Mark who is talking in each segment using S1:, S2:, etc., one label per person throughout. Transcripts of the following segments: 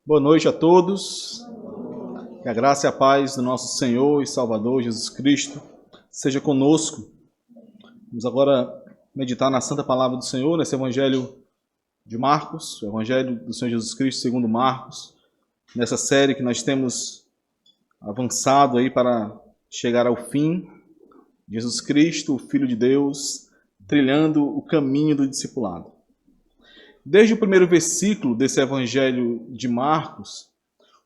S1: Boa noite a todos. Que a graça e a paz do nosso Senhor e Salvador Jesus Cristo seja conosco. Vamos agora meditar na Santa Palavra do Senhor, nesse Evangelho de Marcos, o Evangelho do Senhor Jesus Cristo segundo Marcos, nessa série que nós temos avançado aí para chegar ao fim. Jesus Cristo, o Filho de Deus, trilhando o caminho do discipulado. Desde o primeiro versículo desse Evangelho de Marcos,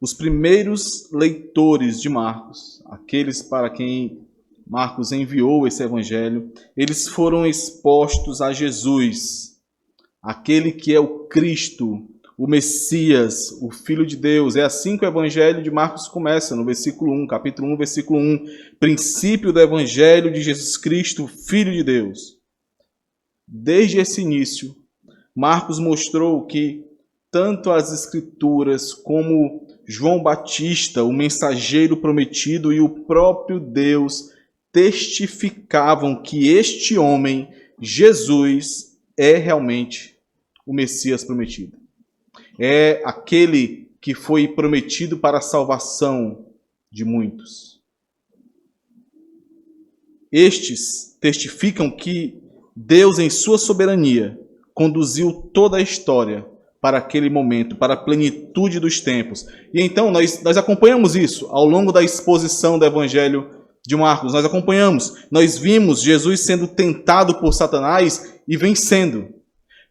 S1: os primeiros leitores de Marcos, aqueles para quem Marcos enviou esse Evangelho, eles foram expostos a Jesus, aquele que é o Cristo, o Messias, o Filho de Deus. É assim que o Evangelho de Marcos começa, no versículo 1, capítulo 1, versículo 1. Princípio do Evangelho de Jesus Cristo, Filho de Deus. Desde esse início, Marcos mostrou que tanto as Escrituras como João Batista, o mensageiro prometido, e o próprio Deus testificavam que este homem, Jesus, é realmente o Messias prometido. É aquele que foi prometido para a salvação de muitos. Estes testificam que Deus, em sua soberania, conduziu toda a história para aquele momento, para a plenitude dos tempos. E então nós acompanhamos isso ao longo da exposição do Evangelho de Marcos. Nós acompanhamos, nós vimos Jesus sendo tentado por Satanás e vencendo.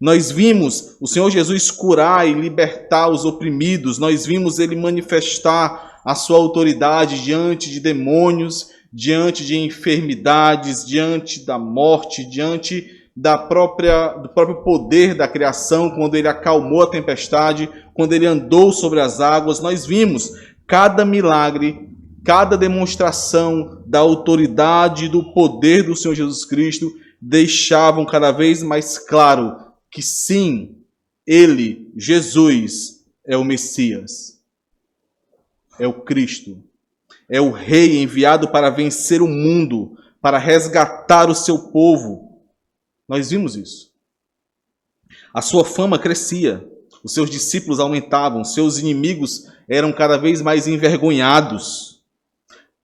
S1: Nós vimos o Senhor Jesus curar e libertar os oprimidos. Nós vimos ele manifestar a sua autoridade diante de demônios, diante de enfermidades, diante da morte, diante do próprio poder da criação, quando ele acalmou a tempestade, quando ele andou sobre as águas. Nós vimos cada milagre, cada demonstração da autoridade e do poder do Senhor Jesus Cristo deixavam cada vez mais claro que sim, ele, Jesus, é o Messias, é o Cristo, é o Rei enviado para vencer o mundo, para resgatar o seu povo. Nós vimos isso. A sua fama crescia, os seus discípulos aumentavam, seus inimigos eram cada vez mais envergonhados.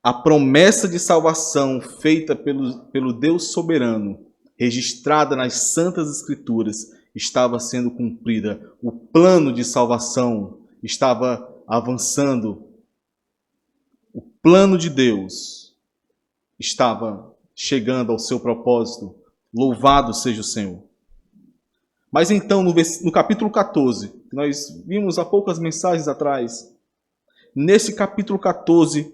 S1: A promessa de salvação feita pelo Deus soberano, registrada nas Santas Escrituras, estava sendo cumprida. O plano de salvação estava avançando. O plano de Deus estava chegando ao seu propósito. Louvado seja o Senhor. Mas então, no capítulo 14, que nós vimos há poucas mensagens atrás, nesse capítulo 14,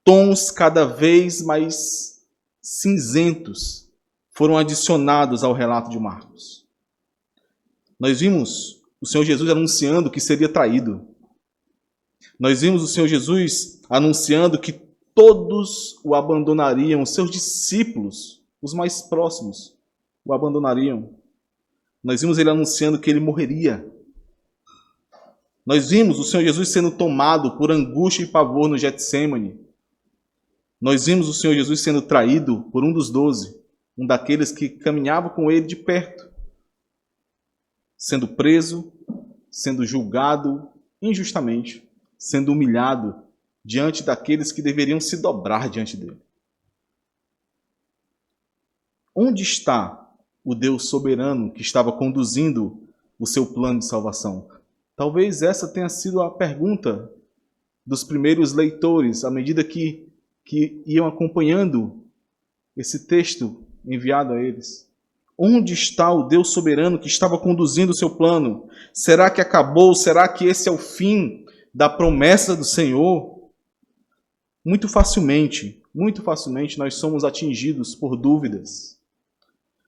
S1: tons cada vez mais cinzentos foram adicionados ao relato de Marcos. Nós vimos o Senhor Jesus anunciando que seria traído. Nós vimos o Senhor Jesus anunciando que todos o abandonariam, os seus discípulos, os mais próximos, o abandonariam. Nós vimos ele anunciando que ele morreria. Nós vimos o Senhor Jesus sendo tomado por angústia e pavor no Getsêmani. Nós vimos o Senhor Jesus sendo traído por um dos 12, um daqueles que caminhava com ele de perto, sendo preso, sendo julgado injustamente, sendo humilhado diante daqueles que deveriam se dobrar diante dele. Onde está o Deus soberano que estava conduzindo o seu plano de salvação? Talvez essa tenha sido a pergunta dos primeiros leitores, à medida que iam acompanhando esse texto enviado a eles. Onde está o Deus soberano que estava conduzindo o seu plano? Será que acabou? Será que esse é o fim da promessa do Senhor? Muito facilmente nós somos atingidos por dúvidas.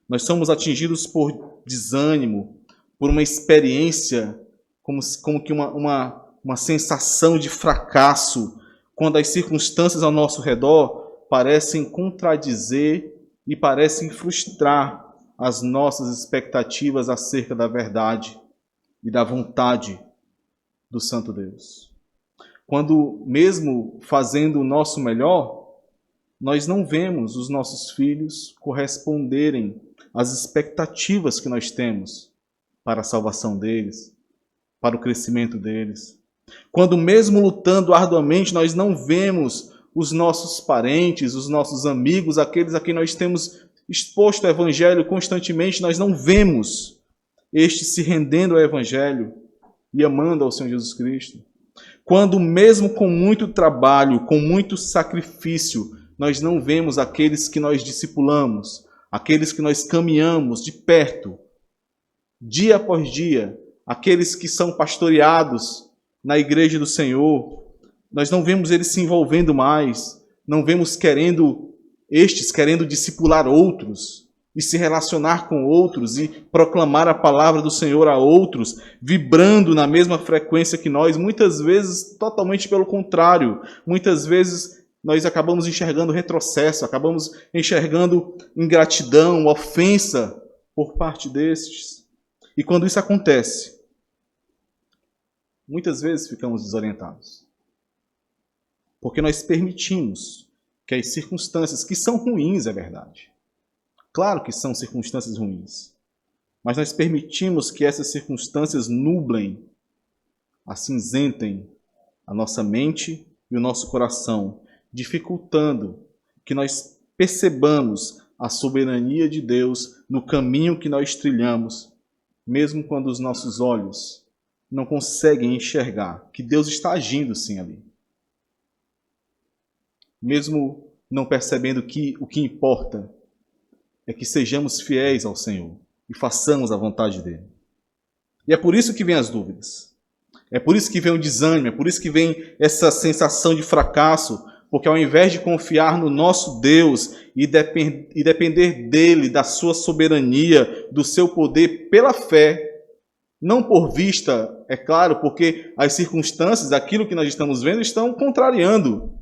S1: Nós somos atingidos por desânimo, por uma experiência, como que uma sensação de fracasso, quando as circunstâncias ao nosso redor parecem contradizer e parecem frustrar as nossas expectativas acerca da verdade e da vontade do Santo Deus. Quando, mesmo fazendo o nosso melhor, nós não vemos os nossos filhos corresponderem às expectativas que nós temos para a salvação deles, para o crescimento deles. Quando mesmo lutando arduamente, nós não vemos os nossos parentes, os nossos amigos, aqueles a quem nós temos exposto ao Evangelho constantemente, nós não vemos estes se rendendo ao Evangelho e amando ao Senhor Jesus Cristo. Quando mesmo com muito trabalho, com muito sacrifício, nós não vemos aqueles que nós discipulamos, aqueles que nós caminhamos de perto, dia após dia, aqueles que são pastoreados na igreja do Senhor, nós não vemos eles se envolvendo mais, não vemos querendo discipular outros e se relacionar com outros e proclamar a palavra do Senhor a outros, vibrando na mesma frequência que nós, muitas vezes totalmente pelo contrário. Muitas vezes nós acabamos enxergando retrocesso, acabamos enxergando ingratidão, ofensa por parte destes. E quando isso acontece, muitas vezes ficamos desorientados. Porque nós permitimos que as circunstâncias, que são ruins, é verdade. Claro que são circunstâncias ruins. Mas nós permitimos que essas circunstâncias nublem, acinzentem a nossa mente e o nosso coração, dificultando que nós percebamos a soberania de Deus no caminho que nós trilhamos, mesmo quando os nossos olhos não conseguem enxergar que Deus está agindo sim ali. Mesmo não percebendo que o que importa é que sejamos fiéis ao Senhor e façamos a vontade dele. E é por isso que vem as dúvidas. É por isso que vem o desânimo, é por isso que vem essa sensação de fracasso, porque ao invés de confiar no nosso Deus e depender dele, da sua soberania, do seu poder pela fé, não por vista, é claro, porque as circunstâncias, aquilo que nós estamos vendo, estão contrariando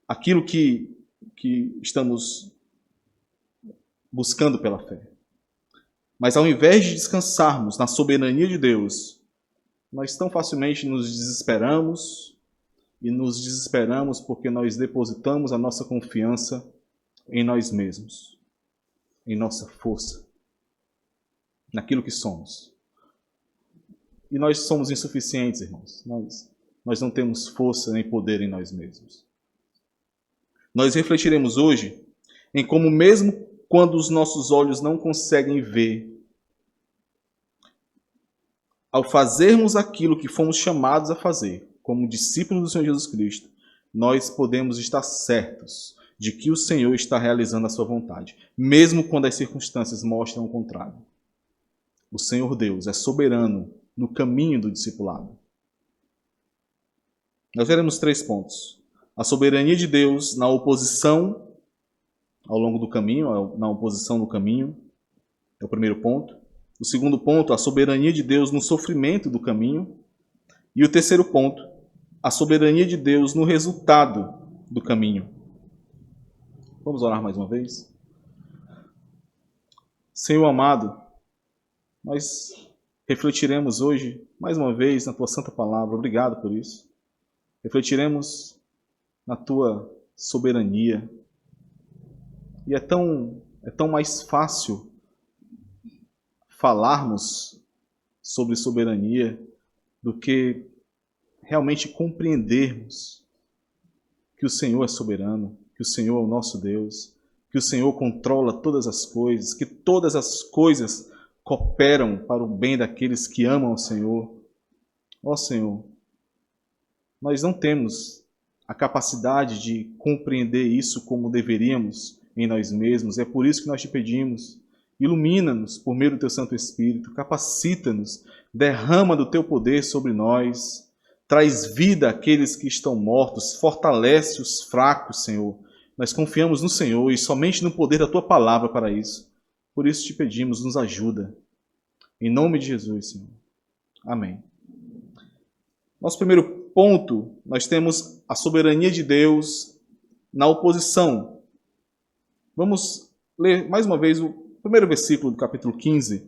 S1: aquilo que estamos buscando pela fé. Mas ao invés de descansarmos na soberania de Deus, nós tão facilmente nos desesperamos porque nós depositamos a nossa confiança em nós mesmos, em nossa força, naquilo que somos. E nós somos insuficientes, irmãos. Nós não temos força nem poder em nós mesmos. Nós refletiremos hoje em como mesmo quando os nossos olhos não conseguem ver, ao fazermos aquilo que fomos chamados a fazer, como discípulos do Senhor Jesus Cristo, nós podemos estar certos de que o Senhor está realizando a sua vontade, mesmo quando as circunstâncias mostram o contrário. O Senhor Deus é soberano no caminho do discipulado. Nós veremos 3 pontos. A soberania de Deus na oposição ao longo do caminho, na oposição no caminho, é o primeiro ponto. O segundo ponto, a soberania de Deus no sofrimento do caminho. E o terceiro ponto, a soberania de Deus no resultado do caminho. Vamos orar mais uma vez? Senhor amado, nós refletiremos hoje, mais uma vez, na Tua Santa Palavra. Obrigado por isso. Refletiremos na Tua soberania. E é tão mais fácil falarmos sobre soberania do que realmente compreendermos que o Senhor é soberano, que o Senhor é o nosso Deus, que o Senhor controla todas as coisas, que todas as coisas cooperam para o bem daqueles que amam o Senhor. Ó Senhor, nós não temos a capacidade de compreender isso como deveríamos em nós mesmos. É por isso que nós te pedimos, ilumina-nos por meio do Teu Santo Espírito, capacita-nos, derrama do Teu poder sobre nós, traz vida àqueles que estão mortos, fortalece os fracos, Senhor. Nós confiamos no Senhor e somente no poder da Tua palavra para isso. Por isso te pedimos, nos ajuda. Em nome de Jesus, Senhor. Amém. Nosso primeiro ponto, nós temos a soberania de Deus na oposição. Vamos ler mais uma vez o primeiro versículo do capítulo 15.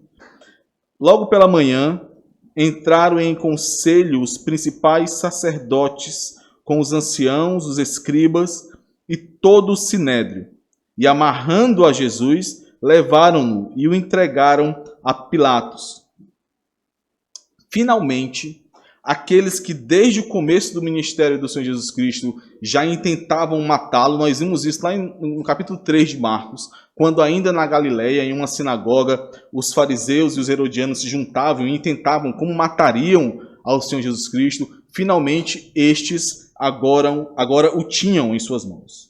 S1: Logo pela manhã, entraram em conselho os principais sacerdotes com os anciãos, os escribas e todo o sinédrio. E amarrando a Jesus, levaram-no e o entregaram a Pilatos. Finalmente, aqueles que desde o começo do ministério do Senhor Jesus Cristo já intentavam matá-lo. Nós vimos isso lá no capítulo 3 de Marcos, quando ainda na Galileia, em uma sinagoga, os fariseus e os herodianos se juntavam e intentavam como matariam ao Senhor Jesus Cristo. Finalmente, estes agora o tinham em suas mãos.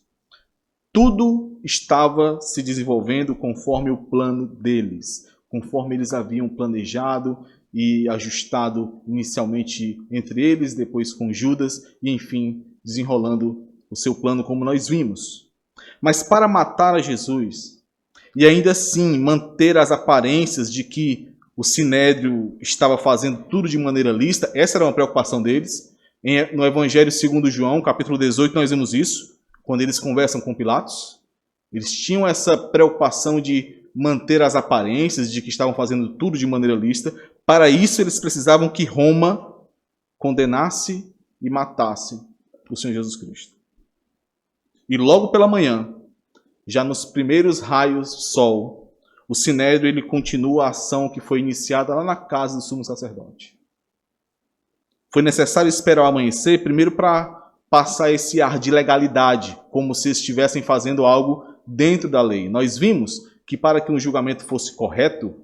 S1: Tudo estava se desenvolvendo conforme o plano deles, conforme eles haviam planejado e ajustado inicialmente entre eles, depois com Judas, e enfim, desenrolando o seu plano como nós vimos. Mas para matar a Jesus, e ainda assim manter as aparências de que o Sinédrio estava fazendo tudo de maneira lícita, essa era uma preocupação deles. No Evangelho segundo João, capítulo 18, nós vemos isso, quando eles conversam com Pilatos. Eles tinham essa preocupação de manter as aparências de que estavam fazendo tudo de maneira lícita. Para isso, eles precisavam que Roma condenasse e matasse o Senhor Jesus Cristo. E logo pela manhã, já nos primeiros raios do sol, o Sinédrio ele continua a ação que foi iniciada lá na casa do sumo sacerdote. Foi necessário esperar o amanhecer, primeiro para passar esse ar de legalidade, como se estivessem fazendo algo dentro da lei. Nós vimos que para que um julgamento fosse correto,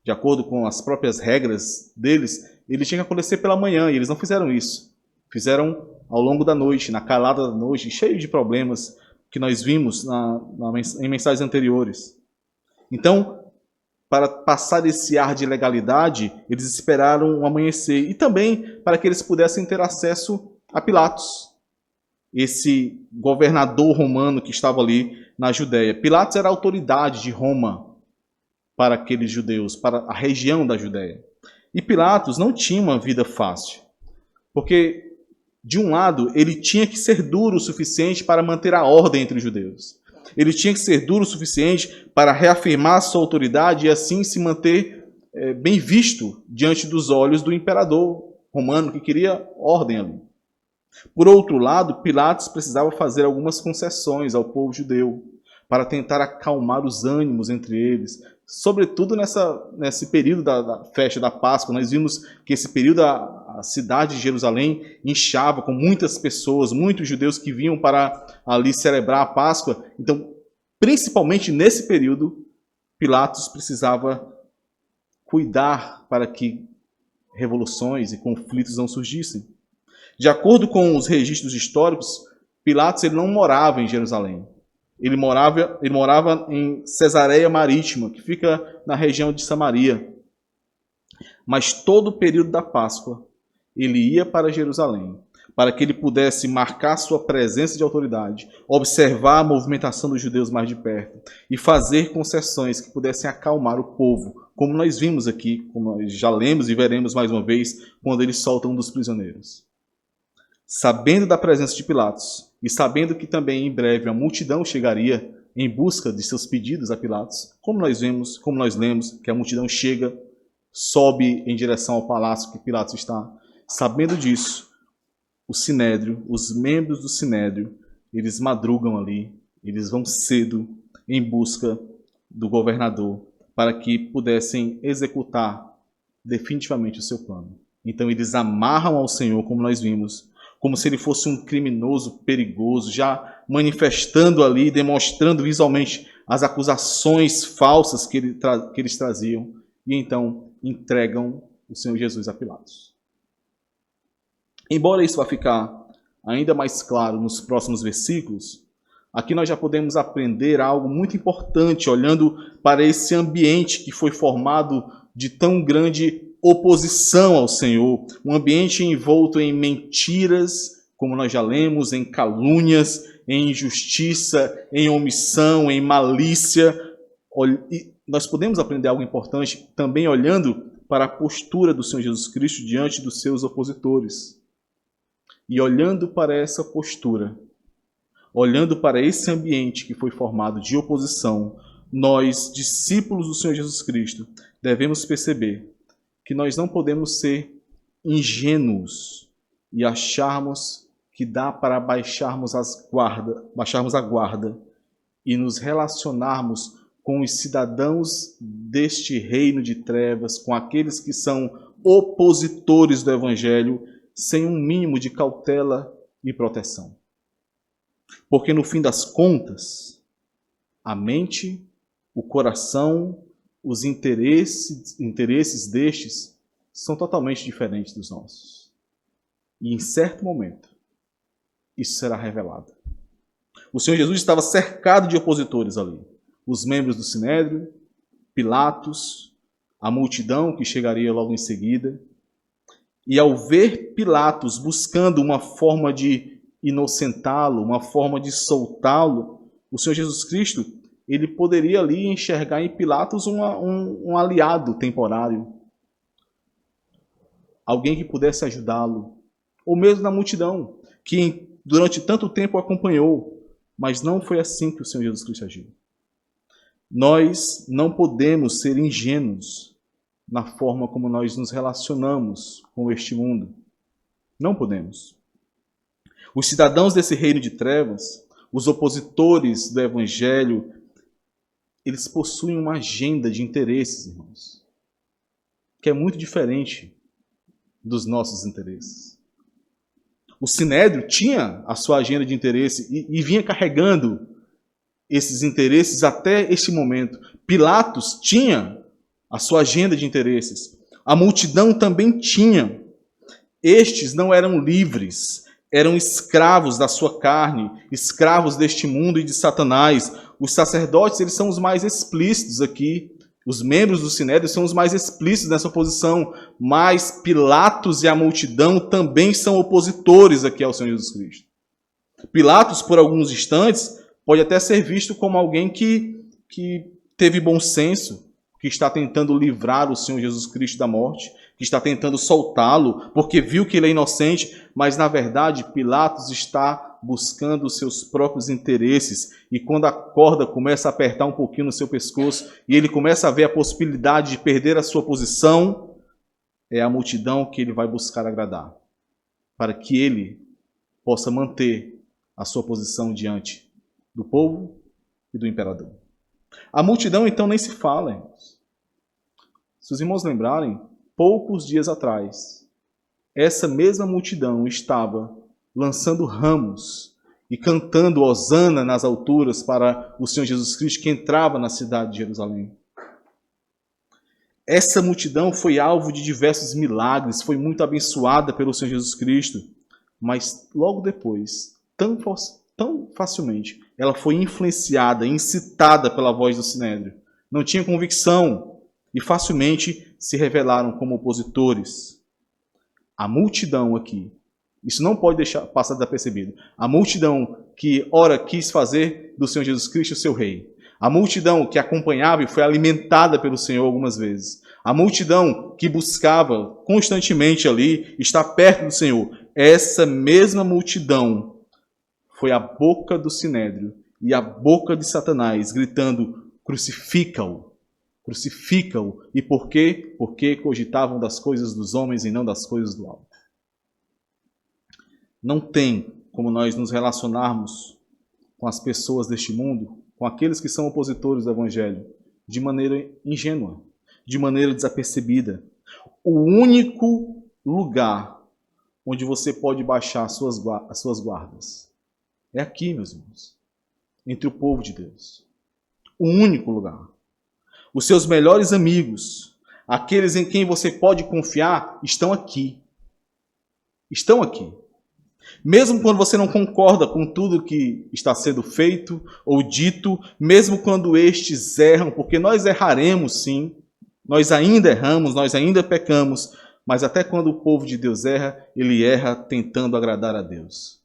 S1: de acordo com as próprias regras deles, ele tinha que acontecer pela manhã, e eles não fizeram isso. Fizeram ao longo da noite, na calada da noite, cheio de problemas que nós vimos em mensagens anteriores. Então, para passar esse ar de legalidade, eles esperaram o amanhecer, e também para que eles pudessem ter acesso a Pilatos, esse governador romano que estava ali na Judéia. Pilatos era a autoridade de Roma para aqueles judeus, para a região da Judéia. E Pilatos não tinha uma vida fácil, porque, de um lado, ele tinha que ser duro o suficiente para manter a ordem entre os judeus. Ele tinha que ser duro o suficiente para reafirmar sua autoridade e assim se manter bem visto diante dos olhos do imperador romano que queria ordem ali. Por outro lado, Pilatos precisava fazer algumas concessões ao povo judeu para tentar acalmar os ânimos entre eles. Sobretudo nesse período da festa da Páscoa, nós vimos que esse período a cidade de Jerusalém inchava com muitas pessoas, muitos judeus que vinham para ali celebrar a Páscoa. Então, principalmente nesse período, Pilatos precisava cuidar para que revoluções e conflitos não surgissem. De acordo com os registros históricos, Pilatos ele não morava em Jerusalém. Ele morava em Cesareia Marítima, que fica na região de Samaria. Mas todo o período da Páscoa, ele ia para Jerusalém, para que ele pudesse marcar sua presença de autoridade, observar a movimentação dos judeus mais de perto e fazer concessões que pudessem acalmar o povo, como nós vimos aqui, como nós já lemos e veremos mais uma vez, quando eles soltam um dos prisioneiros. Sabendo da presença de Pilatos e sabendo que também em breve a multidão chegaria em busca de seus pedidos a Pilatos, como nós lemos, que a multidão chega, sobe em direção ao palácio que Pilatos está. Sabendo disso, o Sinédrio, os membros do Sinédrio, eles madrugam ali, eles vão cedo em busca do governador para que pudessem executar definitivamente o seu plano. Então eles amarram ao Senhor, como nós vimos, como se ele fosse um criminoso perigoso, já manifestando ali, demonstrando visualmente as acusações falsas que eles traziam, e então entregam o Senhor Jesus a Pilatos. Embora isso vá ficar ainda mais claro nos próximos versículos, aqui nós já podemos aprender algo muito importante, olhando para esse ambiente que foi formado de tão grande oposição ao Senhor, um ambiente envolto em mentiras, como nós já lemos, em calúnias, em injustiça, em omissão, em malícia. E nós podemos aprender algo importante também olhando para a postura do Senhor Jesus Cristo diante dos seus opositores. E olhando para essa postura, olhando para esse ambiente que foi formado de oposição, nós, discípulos do Senhor Jesus Cristo, devemos perceber que nós não podemos ser ingênuos e acharmos que dá para baixarmos a guarda e nos relacionarmos com os cidadãos deste reino de trevas, com aqueles que são opositores do Evangelho, sem um mínimo de cautela e proteção. Porque no fim das contas, a mente, o coração, os interesses destes são totalmente diferentes dos nossos. E em certo momento, isso será revelado. O Senhor Jesus estava cercado de opositores ali. Os membros do Sinédrio, Pilatos, a multidão que chegaria logo em seguida. E ao ver Pilatos buscando uma forma de inocentá-lo, uma forma de soltá-lo, o Senhor Jesus Cristo, ele poderia ali enxergar em Pilatos um aliado temporário. Alguém que pudesse ajudá-lo. Ou mesmo na multidão, que durante tanto tempo o acompanhou. Mas não foi assim que o Senhor Jesus Cristo agiu. Nós não podemos ser ingênuos na forma como nós nos relacionamos com este mundo. Não podemos. Os cidadãos desse reino de trevas, os opositores do Evangelho, eles possuem uma agenda de interesses, irmãos, que é muito diferente dos nossos interesses. O Sinédrio tinha a sua agenda de interesse e vinha carregando esses interesses até este momento. Pilatos tinha a sua agenda de interesses. A multidão também tinha. Estes não eram livres, eram escravos da sua carne, escravos deste mundo e de Satanás. Os sacerdotes, eles são os mais explícitos aqui. Os membros do Sinédrio são os mais explícitos nessa oposição, mas Pilatos e a multidão também são opositores aqui ao Senhor Jesus Cristo. Pilatos, por alguns instantes, pode até ser visto como alguém que teve bom senso, que está tentando livrar o Senhor Jesus Cristo da morte, que está tentando soltá-lo, porque viu que ele é inocente, mas na verdade Pilatos está buscando os seus próprios interesses, e quando a corda começa a apertar um pouquinho no seu pescoço, e ele começa a ver a possibilidade de perder a sua posição, é a multidão que ele vai buscar agradar, para que ele possa manter a sua posição diante do povo e do imperador. A multidão, então, nem se fala, irmãos. Se os irmãos lembrarem, poucos dias atrás, essa mesma multidão estava lançando ramos e cantando hosana nas alturas para o Senhor Jesus Cristo que entrava na cidade de Jerusalém. Essa multidão foi alvo de diversos milagres, foi muito abençoada pelo Senhor Jesus Cristo, mas logo depois, tão facilmente, ela foi influenciada, incitada pela voz do Sinédrio. Não tinha convicção e facilmente se revelaram como opositores. A multidão aqui, isso não pode deixar passar desapercebido. A multidão que ora quis fazer do Senhor Jesus Cristo seu rei. A multidão que acompanhava e foi alimentada pelo Senhor algumas vezes. A multidão que buscava constantemente ali estar perto do Senhor. Essa mesma multidão foi a boca do Sinédrio e a boca de Satanás gritando: crucifica-o, crucifica-o. E por quê? Porque cogitavam das coisas dos homens e não das coisas do alto. Não tem como nós nos relacionarmos com as pessoas deste mundo, com aqueles que são opositores do Evangelho, de maneira ingênua, de maneira desapercebida. O único lugar onde você pode baixar as suas guardas é aqui, meus irmãos, entre o povo de Deus. O único lugar. Os seus melhores amigos, aqueles em quem você pode confiar, estão aqui. Estão aqui. Mesmo quando você não concorda com tudo que está sendo feito ou dito, mesmo quando estes erram, porque nós erraremos sim, nós ainda erramos, nós ainda pecamos, mas até quando o povo de Deus erra, ele erra tentando agradar a Deus.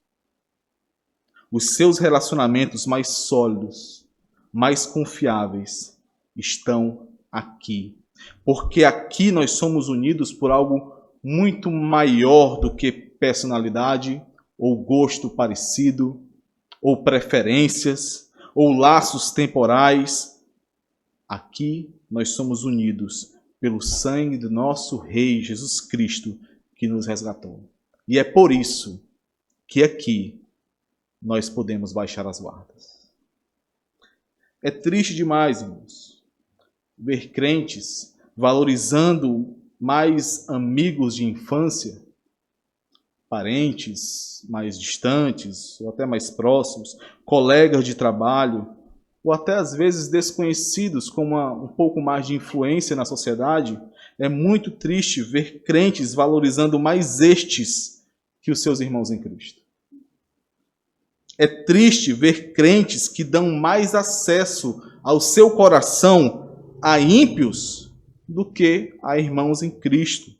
S1: Os seus relacionamentos mais sólidos, mais confiáveis, estão aqui. Porque aqui nós somos unidos por algo muito maior do que personalidade, ou gosto parecido, ou preferências, ou laços temporais. Aqui nós somos unidos pelo sangue do nosso Rei Jesus Cristo, que nos resgatou. E é por isso que aqui nós podemos baixar as guardas. É triste demais, irmãos, ver crentes valorizando mais amigos de infância parentes mais distantes, ou até mais próximos, colegas de trabalho, ou até às vezes desconhecidos com um pouco mais de influência na sociedade, é muito triste ver crentes valorizando mais estes que os seus irmãos em Cristo. É triste ver crentes que dão mais acesso ao seu coração a ímpios do que a irmãos em Cristo.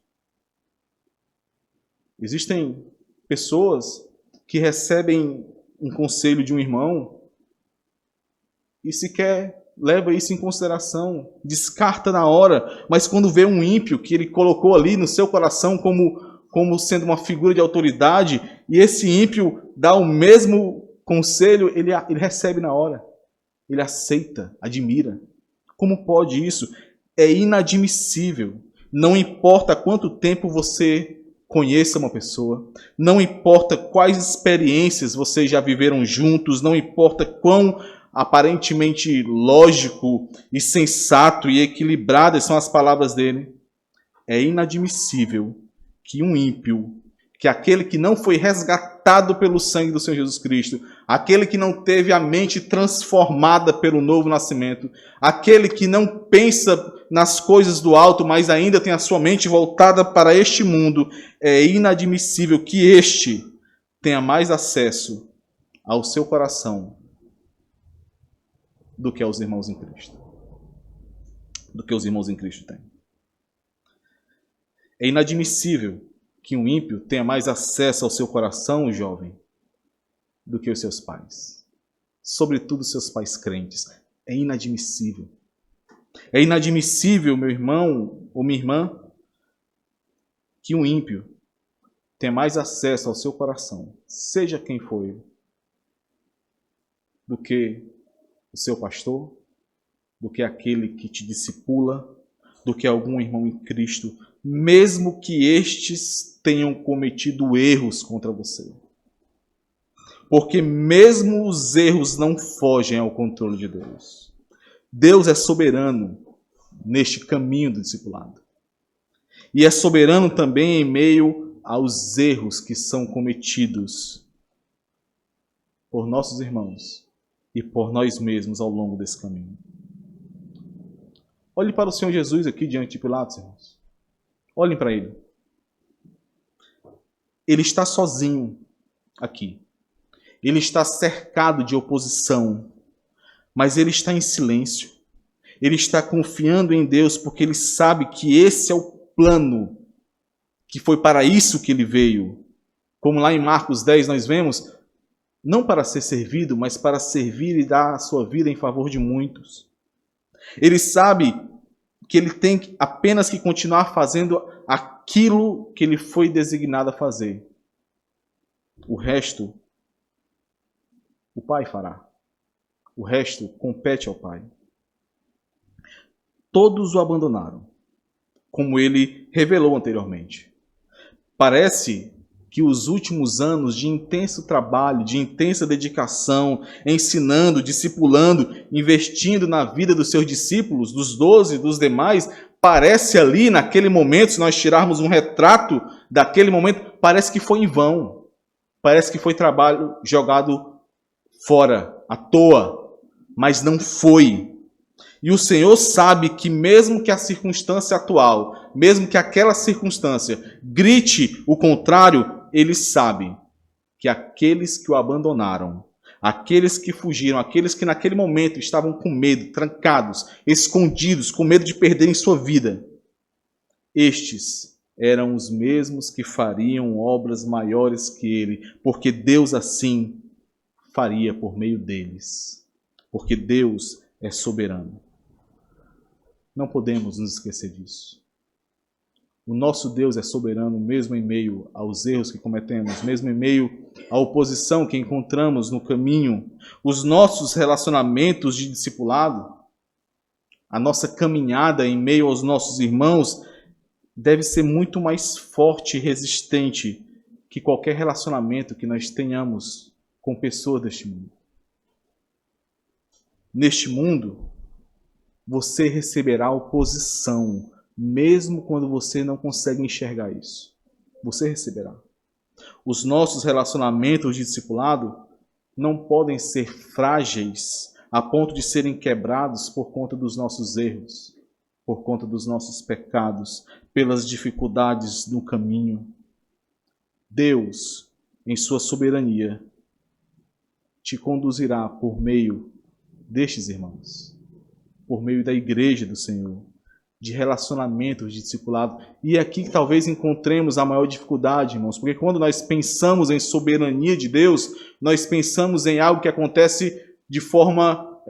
S1: Existem pessoas que recebem um conselho de um irmão e sequer leva isso em consideração, descarta na hora, mas quando vê um ímpio que ele colocou ali no seu coração como sendo uma figura de autoridade, e esse ímpio dá o mesmo conselho, ele recebe na hora. Ele aceita, admira. Como pode isso? É inadmissível. Não importa quanto tempo você conheça uma pessoa, não importa quais experiências vocês já viveram juntos, não importa quão aparentemente lógico e sensato e equilibradas são as palavras dele, é inadmissível que um ímpio, que aquele que não foi resgatado pelo sangue do Senhor Jesus Cristo, aquele que não teve a mente transformada pelo novo nascimento, aquele que não pensa nas coisas do alto, mas ainda tem a sua mente voltada para este mundo, é inadmissível que este tenha mais acesso ao seu coração do que aos irmãos em Cristo. Do que os irmãos em Cristo têm. É inadmissível que um ímpio tenha mais acesso ao seu coração, jovem, do que os seus pais. Sobretudo seus pais crentes. É inadmissível. É inadmissível, meu irmão ou minha irmã, que um ímpio tenha mais acesso ao seu coração, seja quem for ele, do que o seu pastor, do que aquele que te discipula, do que algum irmão em Cristo, mesmo que estes tenham cometido erros contra você. Porque mesmo os erros não fogem ao controle de Deus. Deus é soberano neste caminho do discipulado. E é soberano também em meio aos erros que são cometidos por nossos irmãos e por nós mesmos ao longo desse caminho. Olhe para o Senhor Jesus aqui diante de Pilatos, irmãos. Olhem para ele. Ele está sozinho aqui. Ele está cercado de oposição, mas ele está em silêncio. Ele está confiando em Deus porque ele sabe que esse é o plano, que foi para isso que ele veio. Como lá em Marcos 10 nós vemos, não para ser servido, mas para servir e dar a sua vida em favor de muitos. Ele sabe que ele tem apenas que continuar fazendo aquilo que ele foi designado a fazer. O resto, o Pai fará. O resto compete ao Pai. Todos o abandonaram, como ele revelou anteriormente. Parece que os últimos anos de intenso trabalho, de intensa dedicação, ensinando, discipulando, investindo na vida dos seus discípulos, dos 12, dos demais, parece ali, naquele momento, se nós tirarmos um retrato daquele momento, parece que foi em vão. Parece que foi trabalho jogado fora, à toa, mas não foi. E o Senhor sabe que mesmo que a circunstância atual, mesmo que aquela circunstância grite o contrário, Ele sabe que aqueles que o abandonaram, aqueles que fugiram, aqueles que naquele momento estavam com medo, trancados, escondidos, com medo de perderem sua vida, estes eram os mesmos que fariam obras maiores que ele, porque Deus assim faria por meio deles, porque Deus é soberano. Não podemos nos esquecer disso. O nosso Deus é soberano mesmo em meio aos erros que cometemos, mesmo em meio à oposição que encontramos no caminho. Os nossos relacionamentos de discipulado, a nossa caminhada em meio aos nossos irmãos, deve ser muito mais forte e resistente que qualquer relacionamento que nós tenhamos com pessoas deste mundo. Neste mundo, você receberá oposição, mesmo quando você não consegue enxergar isso. Você receberá. Os nossos relacionamentos de discipulado não podem ser frágeis a ponto de serem quebrados por conta dos nossos erros, por conta dos nossos pecados, pelas dificuldades no caminho. Deus, em sua soberania, te conduzirá por meio destes irmãos, por meio da igreja do Senhor, de relacionamentos de discipulado. E é aqui que talvez encontremos a maior dificuldade, irmãos, porque quando nós pensamos em soberania de Deus, nós pensamos em algo que acontece de forma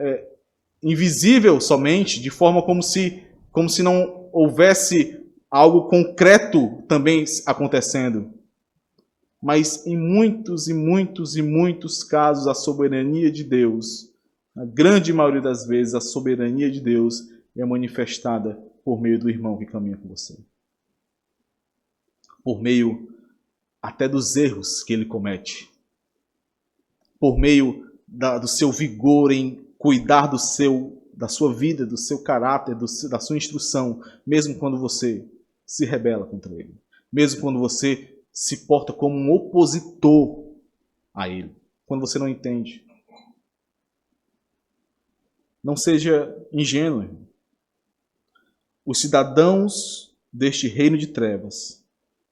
S1: invisível somente, de forma como se não houvesse algo concreto também acontecendo. Mas em muitos e muitos e muitos casos, a soberania de Deus, na grande maioria das vezes, a soberania de Deus é manifestada por meio do irmão que caminha com você. Por meio até dos erros que ele comete. Por meio do seu vigor em cuidar da sua vida, do seu caráter, da sua instrução, mesmo quando você se rebela contra ele. Mesmo quando você se porta como um opositor a ele. Quando você não entende. Não seja ingênuo, irmão. Os cidadãos deste reino de trevas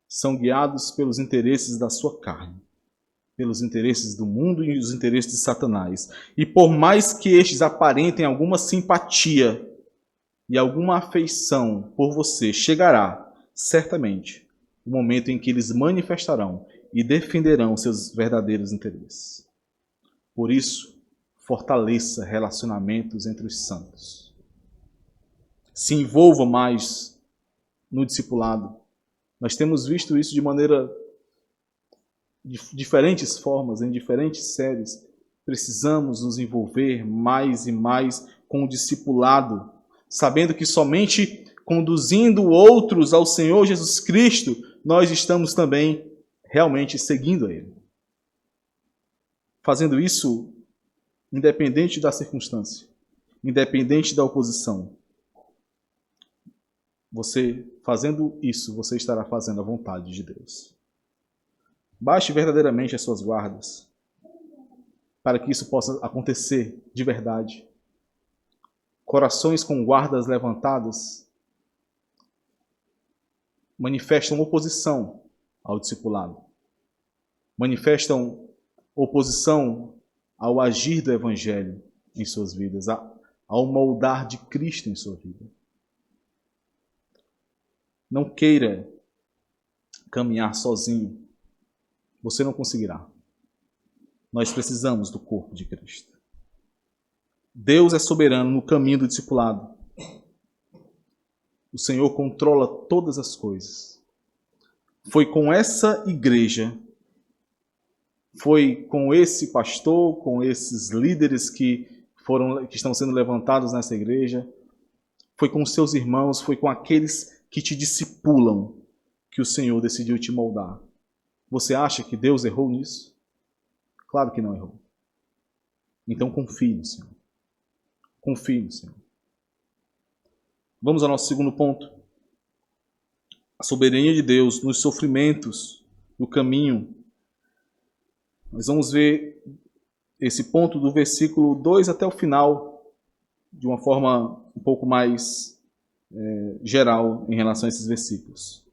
S1: são guiados pelos interesses da sua carne, pelos interesses do mundo e os interesses de Satanás. E por mais que estes aparentem alguma simpatia e alguma afeição por você, chegará, certamente, o momento em que eles manifestarão e defenderão seus verdadeiros interesses. Por isso, fortaleça relacionamentos entre os santos. Se envolva mais no discipulado. Nós temos visto isso de diferentes formas, em diferentes séries. Precisamos nos envolver mais e mais com o discipulado, sabendo que somente conduzindo outros ao Senhor Jesus Cristo, nós estamos também realmente seguindo a Ele. Fazendo isso, independente da circunstância, independente da oposição, você fazendo isso, você estará fazendo a vontade de Deus. Baixe verdadeiramente as suas guardas, para que isso possa acontecer de verdade. Corações com guardas levantadas manifestam oposição ao discipulado. Manifestam oposição ao agir do Evangelho em suas vidas, ao moldar de Cristo em sua vida. Não queira caminhar sozinho. Você não conseguirá. Nós precisamos do corpo de Cristo. Deus é soberano no caminho do discipulado. O Senhor controla todas as coisas. Foi com essa igreja, foi com esse pastor, com esses líderes que estão sendo levantados nessa igreja, foi com seus irmãos, foi com aqueles que te discipulam, que o Senhor decidiu te moldar. Você acha que Deus errou nisso? Claro que não errou. Então confie no Senhor. Confie no Senhor. Vamos ao nosso segundo ponto. A soberania de Deus nos sofrimentos do caminho. Nós vamos ver esse ponto do versículo 2 até o final, de uma forma um pouco mais geral em relação a esses versículos.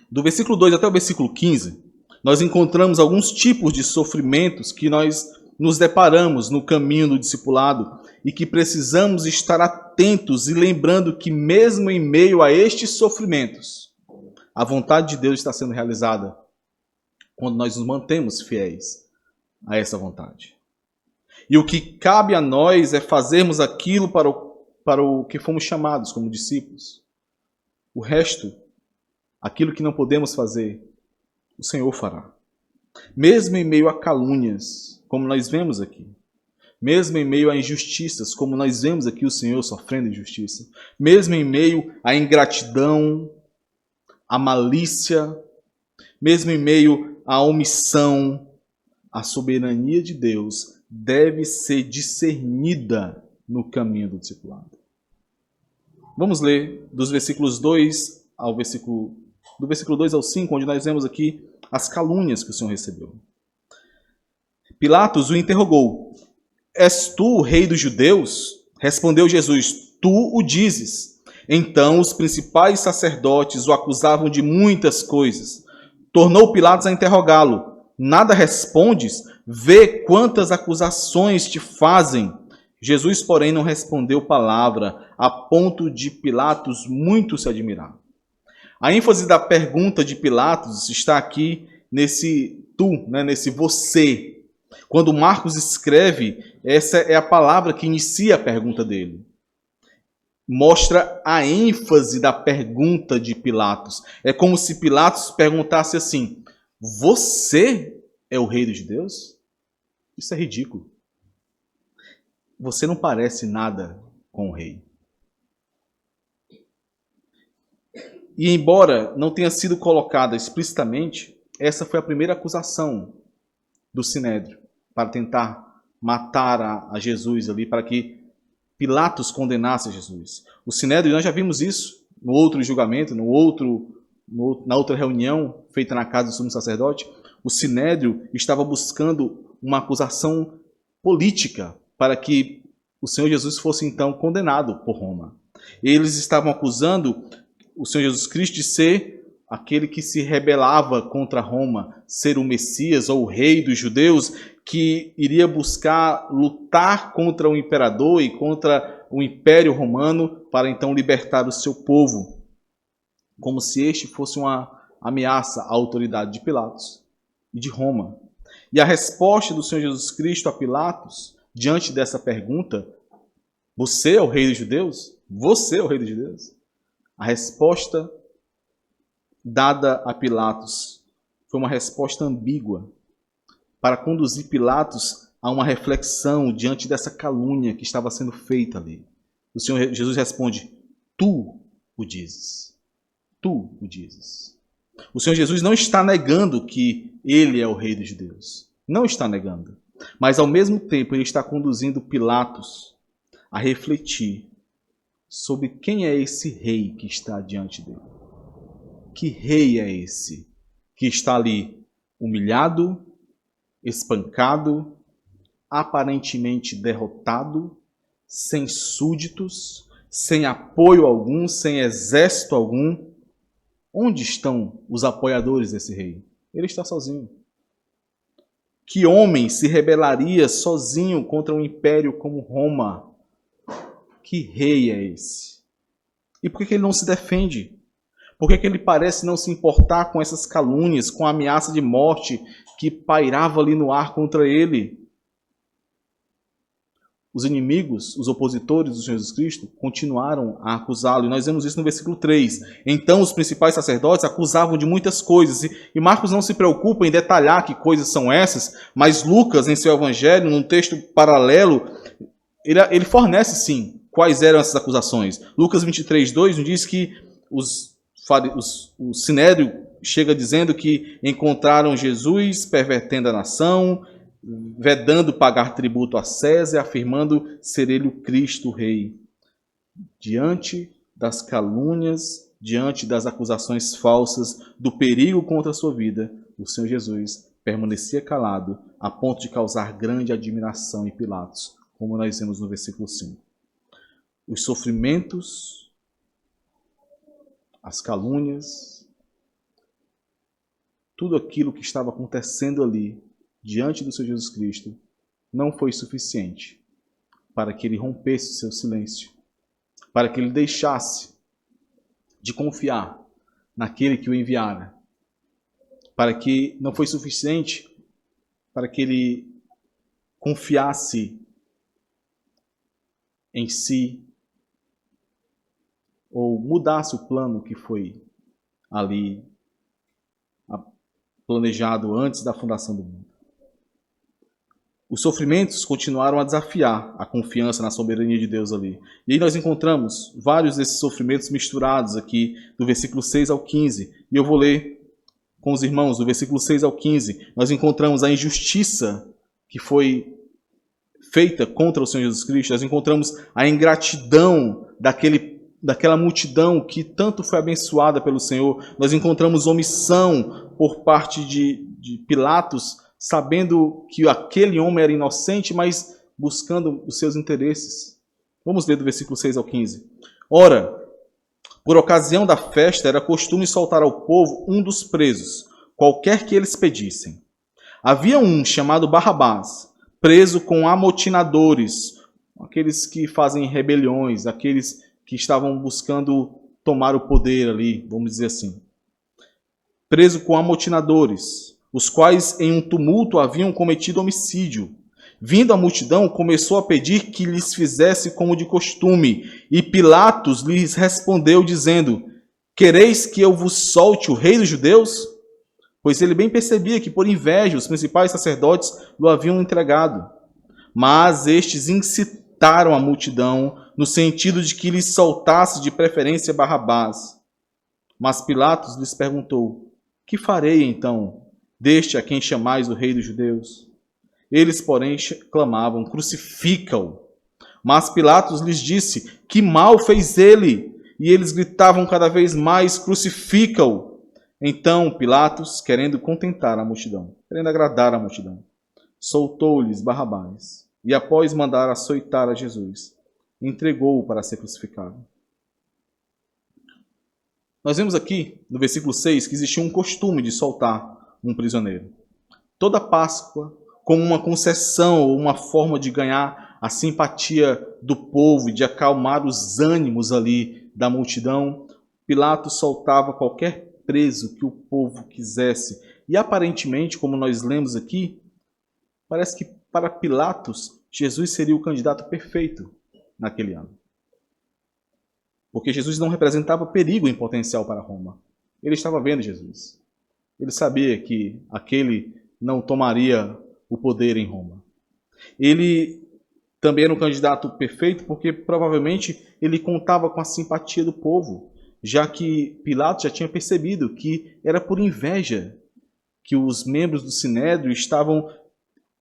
S1: Do versículo 2 até o versículo 15, nós encontramos alguns tipos de sofrimentos que nós nos deparamos no caminho do discipulado e que precisamos estar atentos e lembrando que mesmo em meio a estes sofrimentos, a vontade de Deus está sendo realizada quando nós nos mantemos fiéis a essa vontade. E o que cabe a nós é fazermos aquilo para o que fomos chamados como discípulos. O resto, aquilo que não podemos fazer, o Senhor fará. Mesmo em meio a calúnias, como nós vemos aqui. Mesmo em meio a injustiças, como nós vemos aqui o Senhor sofrendo injustiça. Mesmo em meio à ingratidão, à malícia, mesmo em meio à omissão, a soberania de Deus deve ser discernida no caminho do discipulado. Vamos ler dos versículos 2 ao do versículo 2 ao 5, onde nós vemos aqui as calúnias que o Senhor recebeu. Pilatos o interrogou: És tu o rei dos judeus? Respondeu Jesus: Tu o dizes. Então os principais sacerdotes o acusavam de muitas coisas. Tornou Pilatos a interrogá-lo: Nada respondes? Vê quantas acusações te fazem. Jesus, porém, não respondeu palavra, a ponto de Pilatos muito se admirar. A ênfase da pergunta de Pilatos está aqui nesse tu, nesse você. Quando Marcos escreve, essa é a palavra que inicia a pergunta dele. Mostra a ênfase da pergunta de Pilatos. É como se Pilatos perguntasse assim: você é o rei dos judeus? Isso é ridículo. Você não parece nada com o rei. E embora não tenha sido colocada explicitamente, essa foi a primeira acusação do Sinédrio para tentar matar a Jesus ali, para que Pilatos condenasse Jesus. O Sinédrio, nós já vimos isso no outro julgamento, na outra reunião feita na casa do sumo sacerdote. O Sinédrio estava buscando uma acusação política para que o Senhor Jesus fosse então condenado por Roma. Eles estavam acusando o Senhor Jesus Cristo de ser aquele que se rebelava contra Roma, ser o Messias ou o rei dos judeus, que iria buscar lutar contra o imperador e contra o Império Romano para então libertar o seu povo, como se este fosse uma ameaça à autoridade de Pilatos e de Roma. E a resposta do Senhor Jesus Cristo a Pilatos, diante dessa pergunta: você é o rei dos judeus? Você é o rei dos judeus? A resposta dada a Pilatos foi uma resposta ambígua, para conduzir Pilatos a uma reflexão diante dessa calúnia que estava sendo feita ali. O Senhor Jesus responde: tu o dizes. Tu o dizes. O Senhor Jesus não está negando que ele é o rei dos judeus. Não está negando. Mas ao mesmo tempo ele está conduzindo Pilatos a refletir sobre quem é esse rei que está diante dele. Que rei é esse que está ali humilhado, espancado, aparentemente derrotado, sem súditos, sem apoio algum, sem exército algum? Onde estão os apoiadores desse rei? Ele está sozinho. Que homem se rebelaria sozinho contra um império como Roma? Que rei é esse? E por que ele não se defende? Por que ele parece não se importar com essas calúnias, com a ameaça de morte que pairava ali no ar contra ele? Os inimigos, os opositores do Senhor Jesus Cristo, continuaram a acusá-lo. E nós vemos isso no versículo 3. Então os principais sacerdotes acusavam de muitas coisas. E Marcos não se preocupa em detalhar que coisas são essas, mas Lucas, em seu evangelho, num texto paralelo, ele fornece sim quais eram essas acusações. Lucas 23:2 nos diz que o Sinédrio chega dizendo que encontraram Jesus pervertendo a nação, vedando pagar tributo a César e afirmando ser ele o Cristo, o Rei. Diante das calúnias, diante das acusações falsas, do perigo contra a sua vida, o Senhor Jesus permanecia calado, a ponto de causar grande admiração em Pilatos, como nós vemos no versículo 5. Os sofrimentos, as calúnias, tudo aquilo que estava acontecendo ali, diante do Senhor Jesus Cristo, não foi suficiente para que ele rompesse o seu silêncio, para que ele deixasse de confiar naquele que o enviara, para que não foi suficiente para que ele confiasse em si ou mudasse o plano que foi ali planejado antes da fundação do mundo. Os sofrimentos continuaram a desafiar a confiança na soberania de Deus ali. E aí nós encontramos vários desses sofrimentos misturados aqui, do versículo 6 ao 15. E eu vou ler com os irmãos, do versículo 6 ao 15. Nós encontramos a injustiça que foi feita contra o Senhor Jesus Cristo. Nós encontramos a ingratidão daquele daquela multidão que tanto foi abençoada pelo Senhor. Nós encontramos omissão por parte de Pilatos, sabendo que aquele homem era inocente, mas buscando os seus interesses. Vamos ler do versículo 6 ao 15. Ora, por ocasião da festa, era costume soltar ao povo um dos presos, qualquer que eles pedissem. Havia um chamado Barrabás, preso com amotinadores, aqueles que fazem rebeliões, aqueles que estavam buscando tomar o poder ali, vamos dizer assim. Preso com amotinadores, os quais em um tumulto haviam cometido homicídio. Vindo a multidão, começou a pedir que lhes fizesse como de costume. E Pilatos lhes respondeu, dizendo: Quereis que eu vos solte o rei dos judeus? Pois ele bem percebia que, por inveja, os principais sacerdotes o haviam entregado. Mas estes incitaram a multidão, no sentido de que lhes soltasse de preferência Barrabás. Mas Pilatos lhes perguntou: Que farei, então, deste a quem chamais o rei dos judeus? Eles, porém, clamavam: Crucifica-o. Mas Pilatos lhes disse: Que mal fez ele? E eles gritavam cada vez mais: Crucifica-o. Então Pilatos, querendo contentar a multidão, querendo agradar a multidão, soltou-lhes Barrabás. E após mandar açoitar a Jesus, entregou-o para ser crucificado. Nós vemos aqui, no versículo 6, que existia um costume de soltar um prisioneiro. Toda Páscoa, como uma concessão ou uma forma de ganhar a simpatia do povo, de acalmar os ânimos ali da multidão, Pilatos soltava qualquer preso que o povo quisesse. E aparentemente, como nós lemos aqui, parece que para Pilatos, Jesus seria o candidato perfeito naquele ano. Porque Jesus não representava perigo em potencial para Roma. Ele estava vendo Jesus. Ele sabia que aquele não tomaria o poder em Roma. Ele também era um candidato perfeito porque provavelmente ele contava com a simpatia do povo, já que Pilatos já tinha percebido que era por inveja que os membros do Sinédrio estavam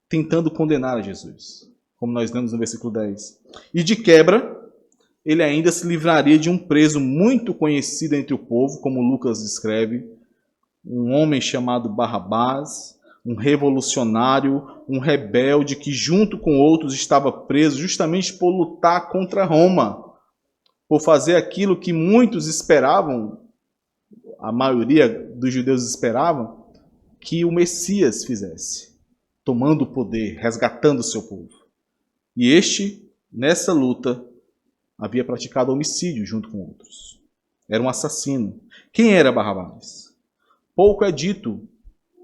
S1: tentando condenar a Jesus, como nós lemos no versículo 10. E de quebra, ele ainda se livraria de um preso muito conhecido entre o povo, como Lucas descreve, um homem chamado Barrabás, um revolucionário, um rebelde que junto com outros estava preso justamente por lutar contra Roma, por fazer aquilo que muitos esperavam, a maioria dos judeus esperavam, que o Messias fizesse, tomando o poder, resgatando o seu povo. E este, nessa luta, havia praticado homicídio junto com outros. Era um assassino. Quem era Barrabás? Pouco é dito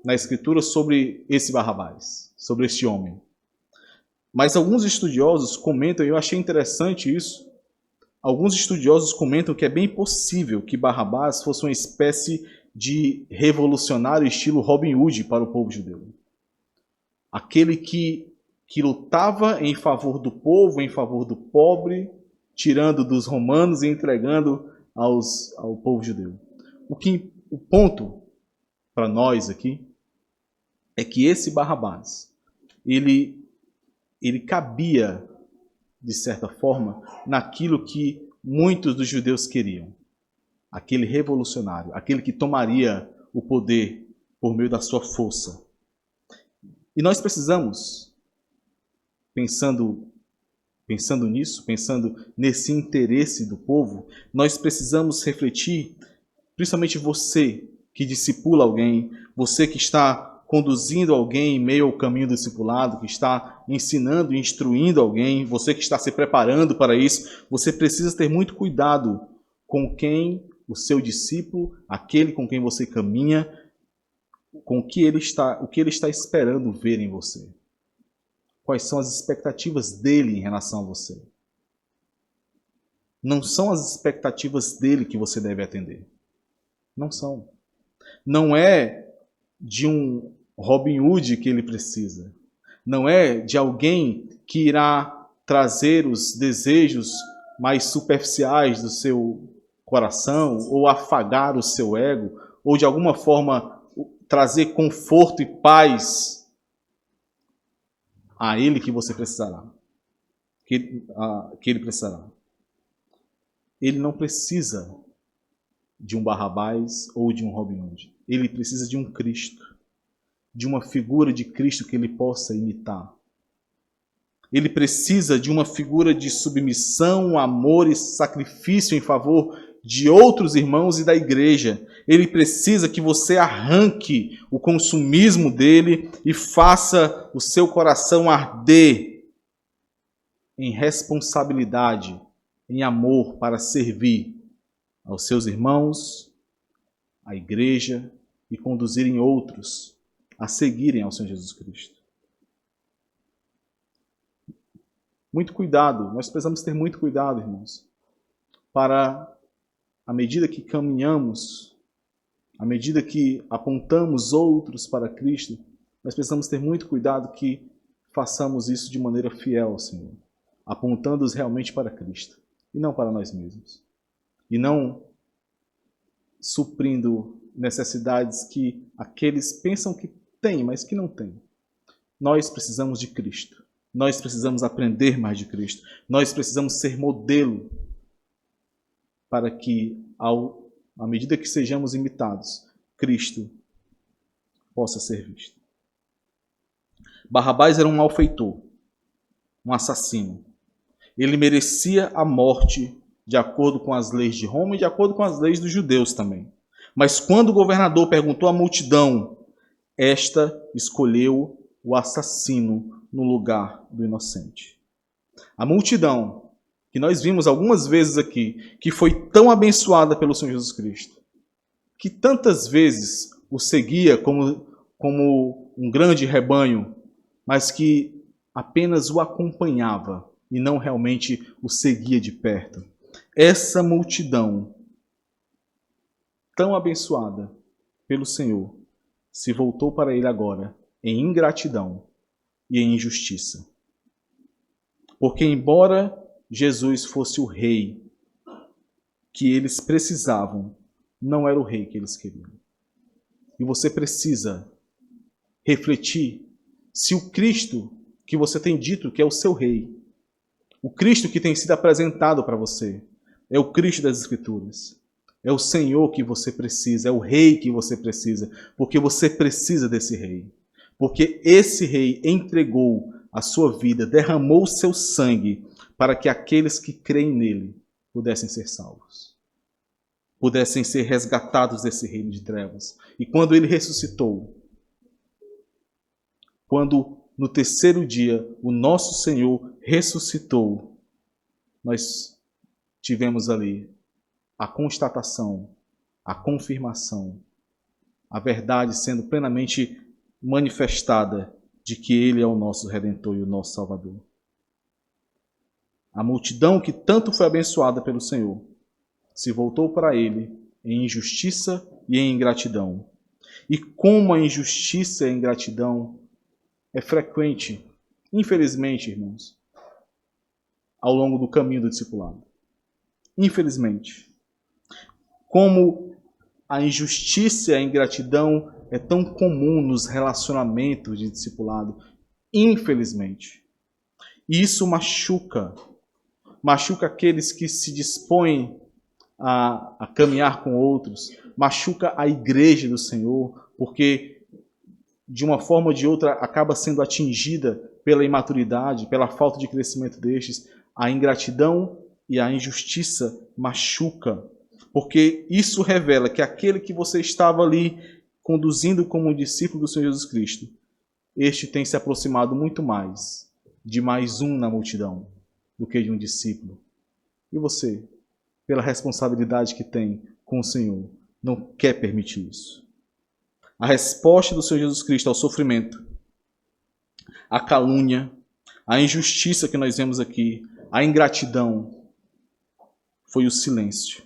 S1: na Escritura sobre esse Barrabás, sobre este homem. Mas alguns estudiosos comentam, e eu achei interessante isso, alguns estudiosos comentam que é bem possível que Barrabás fosse uma espécie de revolucionário estilo Robin Hood para o povo judeu. Aquele que lutava em favor do povo, em favor do pobre, tirando dos romanos e entregando ao povo judeu. O ponto para nós aqui é que esse Barrabás, ele cabia, de certa forma, naquilo que muitos dos judeus queriam. Aquele revolucionário, aquele que tomaria o poder por meio da sua força. E nós precisamos, pensando nisso, pensando nesse interesse do povo, nós precisamos refletir, principalmente você que discipula alguém, você que está conduzindo alguém em meio ao caminho do discipulado, que está ensinando e instruindo alguém, você que está se preparando para isso, você precisa ter muito cuidado com quem o seu discípulo, aquele com quem você caminha, com o que ele está esperando ver em você. Quais são as expectativas dele em relação a você? Não são as expectativas dele que você deve atender. Não são. Não é de um Robin Hood que ele precisa. Não é de alguém que irá trazer os desejos mais superficiais do seu coração ou afagar o seu ego ou de alguma forma trazer conforto e paz a ele que você precisará. Que ele precisará. ele não precisa de um Barrabás ou de um Robin Hood. Ele precisa de um Cristo, de uma figura de Cristo que ele possa imitar. Ele precisa de uma figura de submissão, amor e sacrifício em favor de outros irmãos e da igreja. Ele precisa que você arranque o consumismo dele e faça o seu coração arder em responsabilidade, em amor para servir aos seus irmãos, à igreja e conduzirem outros a seguirem ao Senhor Jesus Cristo. Muito cuidado, nós precisamos ter muito cuidado, irmãos, para, à medida que caminhamos, à medida que apontamos outros para Cristo, nós precisamos ter muito cuidado que façamos isso de maneira fiel ao Senhor, apontando-os realmente para Cristo, e não para nós mesmos. E não suprindo necessidades que aqueles pensam que têm, mas que não têm. Nós precisamos de Cristo. Nós precisamos aprender mais de Cristo. Nós precisamos ser modelo para que, à medida que sejamos imitados, Cristo possa ser visto. Barrabás era um malfeitor, um assassino. Ele merecia a morte de acordo com as leis de Roma e de acordo com as leis dos judeus também. Mas quando o governador perguntou à multidão, esta escolheu o assassino no lugar do inocente. A multidão, que nós vimos algumas vezes aqui, que foi tão abençoada pelo Senhor Jesus Cristo, que tantas vezes o seguia como um grande rebanho, mas que apenas o acompanhava e não realmente o seguia de perto. Essa multidão, tão abençoada pelo Senhor, se voltou para ele agora em ingratidão e em injustiça. Porque embora Jesus fosse o rei que eles precisavam, não era o rei que eles queriam. E você precisa refletir se o Cristo que você tem dito que é o seu rei, o Cristo que tem sido apresentado para você, é o Cristo das Escrituras. É o Senhor que você precisa, é o rei que você precisa, porque você precisa desse rei. Porque esse rei entregou a sua vida, derramou o seu sangue para que aqueles que creem nele pudessem ser salvos. Pudessem ser resgatados desse reino de trevas. E quando ele ressuscitou, quando no terceiro dia o nosso Senhor ressuscitou, nós tivemos ali a constatação, a confirmação, a verdade sendo plenamente manifestada de que ele é o nosso Redentor e o nosso Salvador. A multidão que tanto foi abençoada pelo Senhor se voltou para ele em injustiça e em ingratidão. E como a injustiça e a ingratidão é frequente, infelizmente, irmãos, ao longo do caminho do discipulado. Infelizmente. Como a injustiça e a ingratidão é tão comum nos relacionamentos de discipulado, infelizmente. E isso machuca aqueles que se dispõem a caminhar com outros, machuca a igreja do Senhor, porque de uma forma ou de outra acaba sendo atingida pela imaturidade, pela falta de crescimento destes. A ingratidão e a injustiça machuca, porque isso revela que aquele que você estava ali conduzindo como discípulo do Senhor Jesus Cristo, este tem se aproximado muito mais de mais um na multidão do que de um discípulo. E você, pela responsabilidade que tem com o Senhor, não quer permitir isso. A resposta do Senhor Jesus Cristo ao sofrimento, à calúnia, à injustiça que nós vemos aqui, à ingratidão, foi o silêncio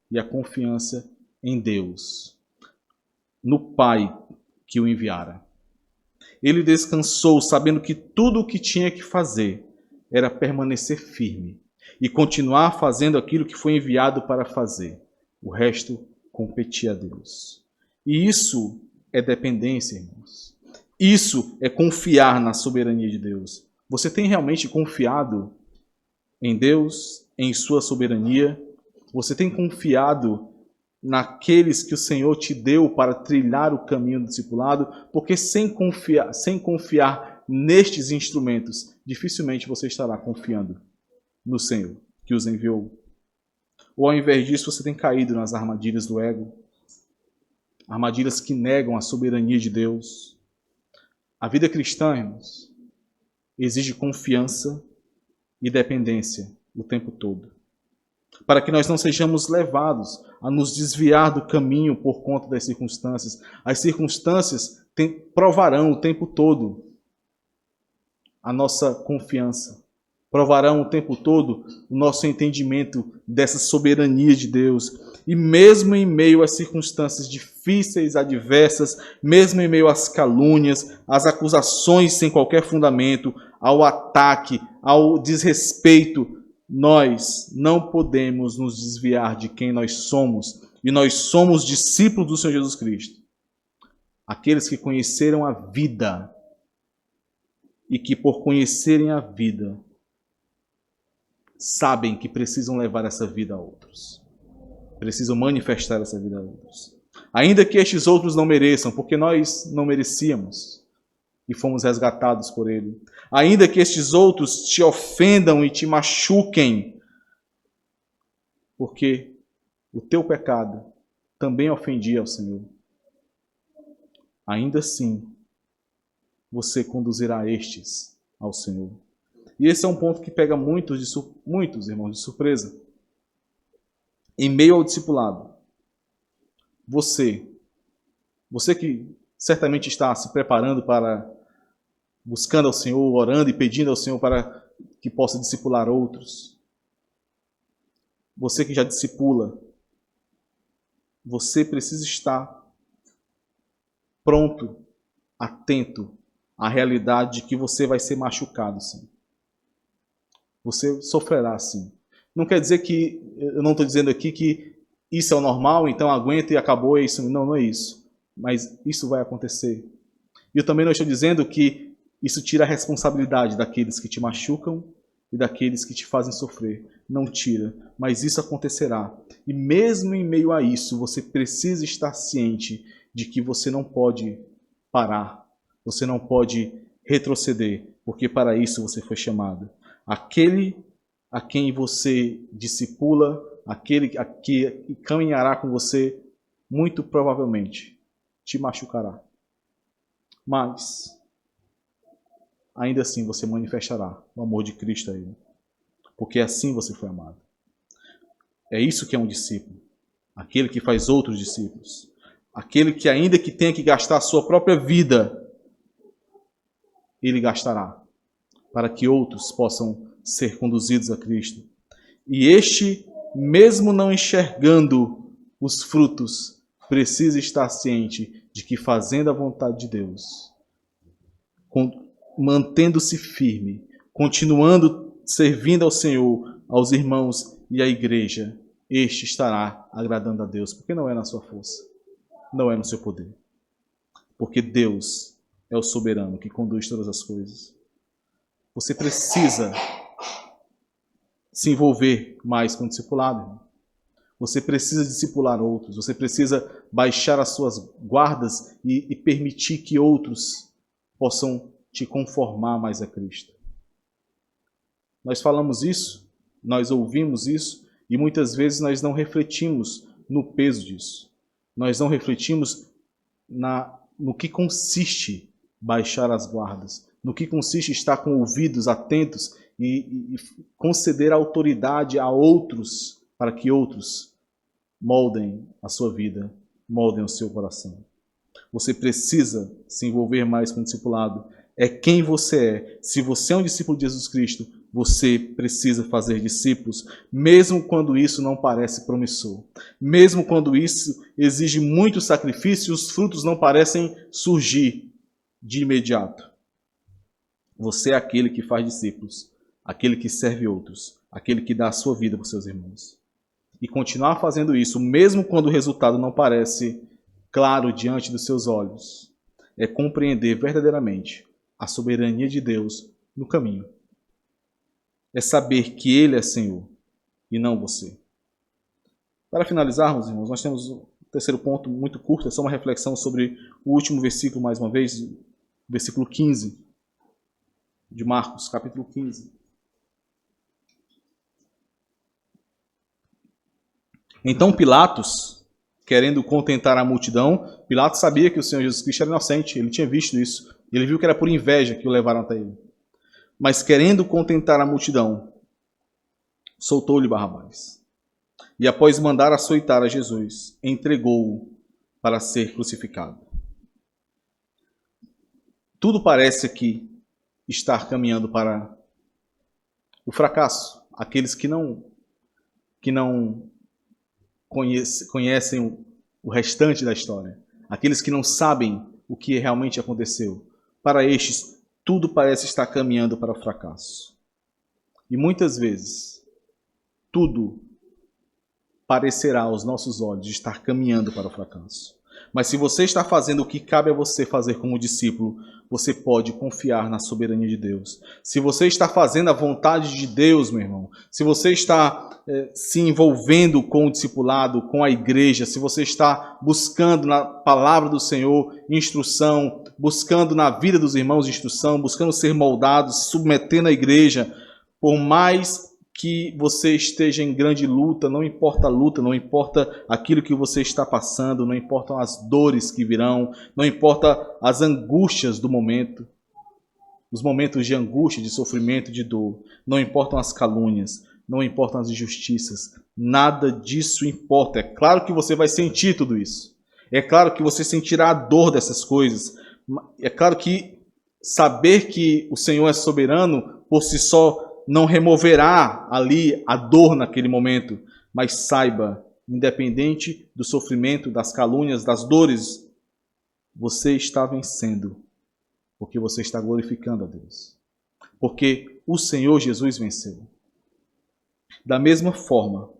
S1: e a confiança em Deus, no Pai que o enviara. Ele descansou sabendo que tudo o que tinha que fazer era permanecer firme e continuar fazendo aquilo que foi enviado para fazer. O resto competia a Deus. E isso é dependência, irmãos. Isso é confiar na soberania de Deus. Você tem realmente confiado em Deus, em sua soberania? Você tem confiado naqueles que o Senhor te deu para trilhar o caminho do discipulado? Porque sem confiar nestes instrumentos, dificilmente você estará confiando no Senhor que os enviou. Ou ao invés disso, você tem caído nas armadilhas do ego, armadilhas que negam a soberania de Deus. A vida cristã, irmãos, exige confiança e dependência o tempo todo, para que nós não sejamos levados a nos desviar do caminho por conta das circunstâncias. As circunstâncias provarão o tempo todo a nossa confiança, provarão o tempo todo o nosso entendimento dessa soberania de Deus. E mesmo em meio às circunstâncias difíceis, adversas, mesmo em meio às calúnias, às acusações sem qualquer fundamento, ao ataque, ao desrespeito, nós não podemos nos desviar de quem nós somos. E nós somos discípulos do Senhor Jesus Cristo. Aqueles que conheceram a vida e que, por conhecerem a vida, sabem que precisam levar essa vida a outros. Precisam manifestar essa vida a outros. Ainda que estes outros não mereçam, porque nós não merecíamos e fomos resgatados por Ele. Ainda que estes outros te ofendam e te machuquem, porque o teu pecado também ofendia ao Senhor. Ainda assim, você conduzirá estes ao Senhor. E esse é um ponto que pega muitos irmãos de surpresa. Em meio ao discipulado, você que certamente está se preparando para, buscando ao Senhor, orando e pedindo ao Senhor para que possa discipular outros. Você que já discipula, você precisa estar pronto, atento à realidade de que você vai ser machucado, sim. Você sofrerá, sim. Não quer dizer que, eu não estou dizendo aqui que isso é o normal, então aguenta e acabou, é isso. Não, não é isso. Mas isso vai acontecer. E eu também não estou dizendo que isso tira a responsabilidade daqueles que te machucam e daqueles que te fazem sofrer. Não tira, mas isso acontecerá. E mesmo em meio a isso, você precisa estar ciente de que você não pode parar, você não pode retroceder, porque para isso você foi chamado. Aquele a quem você discipula, aquele a que caminhará com você, muito provavelmente te machucará. Mas, ainda assim você manifestará o amor de Cristo a ele. Porque assim você foi amado. É isso que é um discípulo. Aquele que faz outros discípulos. Aquele que, ainda que tenha que gastar a sua própria vida, ele gastará para que outros possam ser conduzidos a Cristo. E este, mesmo não enxergando os frutos, precisa estar ciente de que, fazendo a vontade de Deus, mantendo-se firme, continuando servindo ao Senhor, aos irmãos e à igreja, este estará agradando a Deus, porque não é na sua força, não é no seu poder. Porque Deus é o soberano que conduz todas as coisas. Você precisa se envolver mais com o discipulado, irmão. Você precisa discipular outros. Você precisa baixar as suas guardas e permitir que outros possam te conformar mais a Cristo. Nós falamos isso, nós ouvimos isso e muitas vezes nós não refletimos no peso disso. Nós não refletimos no que consiste baixar as guardas, no que consiste estar com ouvidos atentos e conceder autoridade a outros para que outros moldem a sua vida, moldem o seu coração. Você precisa se envolver mais com o discipulado. É quem você é. Se você é um discípulo de Jesus Cristo, você precisa fazer discípulos, mesmo quando isso não parece promissor. Mesmo quando isso exige muito sacrifício e os frutos não parecem surgir de imediato. Você é aquele que faz discípulos, aquele que serve outros, aquele que dá a sua vida para os seus irmãos. E continuar fazendo isso, mesmo quando o resultado não parece claro diante dos seus olhos, é compreender verdadeiramente a soberania de Deus no caminho. É saber que Ele é Senhor e não você. Para finalizarmos, irmãos, nós temos o terceiro ponto muito curto, é só uma reflexão sobre o último versículo, mais uma vez, versículo 15 de Marcos, capítulo 15. Então Pilatos, querendo contentar a multidão, Pilatos sabia que o Senhor Jesus Cristo era inocente, ele tinha visto isso, ele viu que era por inveja que o levaram até ele. Mas querendo contentar a multidão, soltou-lhe Barrabás. E após mandar açoitar a Jesus, entregou-o para ser crucificado. Tudo parece aqui estar caminhando para o fracasso. Aqueles que não conhecem o restante da história. Aqueles que não sabem o que realmente aconteceu. Para estes, tudo parece estar caminhando para o fracasso. E muitas vezes, tudo parecerá aos nossos olhos estar caminhando para o fracasso. Mas se você está fazendo o que cabe a você fazer como discípulo, você pode confiar na soberania de Deus. Se você está fazendo a vontade de Deus, meu irmão, se você está se envolvendo com o discipulado, com a igreja, se você está buscando na palavra do Senhor instrução, buscando na vida dos irmãos instrução, buscando ser moldado, se submetendo à igreja, por mais que você esteja em grande luta, não importa a luta, não importa aquilo que você está passando, não importam as dores que virão, não importa as angústias do momento, os momentos de angústia, de sofrimento, de dor, não importam as calúnias, não importam as injustiças, nada disso importa. É claro que você vai sentir tudo isso, é claro que você sentirá a dor dessas coisas, é claro que saber que o Senhor é soberano por si só não removerá ali a dor naquele momento, mas saiba, independente do sofrimento, das calúnias, das dores, você está vencendo, porque você está glorificando a Deus. Porque o Senhor Jesus venceu. Da mesma forma,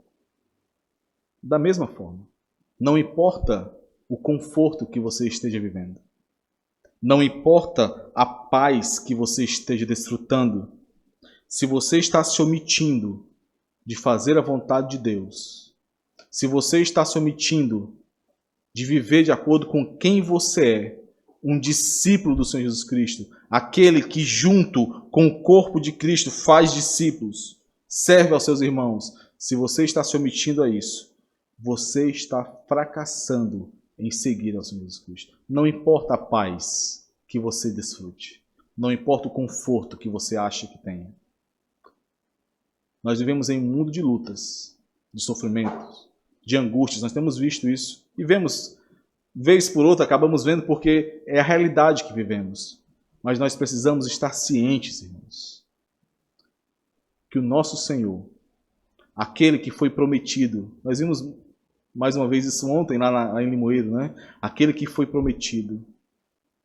S1: não importa o conforto que você esteja vivendo, não importa a paz que você esteja desfrutando, se você está se omitindo de fazer a vontade de Deus, se você está se omitindo de viver de acordo com quem você é, um discípulo do Senhor Jesus Cristo, aquele que junto com o corpo de Cristo faz discípulos, serve aos seus irmãos, se você está se omitindo a isso, você está fracassando em seguir ao Senhor Jesus Cristo. Não importa a paz que você desfrute, não importa o conforto que você acha que tenha. Nós vivemos em um mundo de lutas, de sofrimentos, de angústias. Nós temos visto isso e vemos, vez por outra, acabamos vendo porque é a realidade que vivemos. Mas nós precisamos estar cientes, irmãos, que o nosso Senhor, aquele que foi prometido, nós vimos mais uma vez isso ontem lá em Limoeiro, né? Aquele que foi prometido,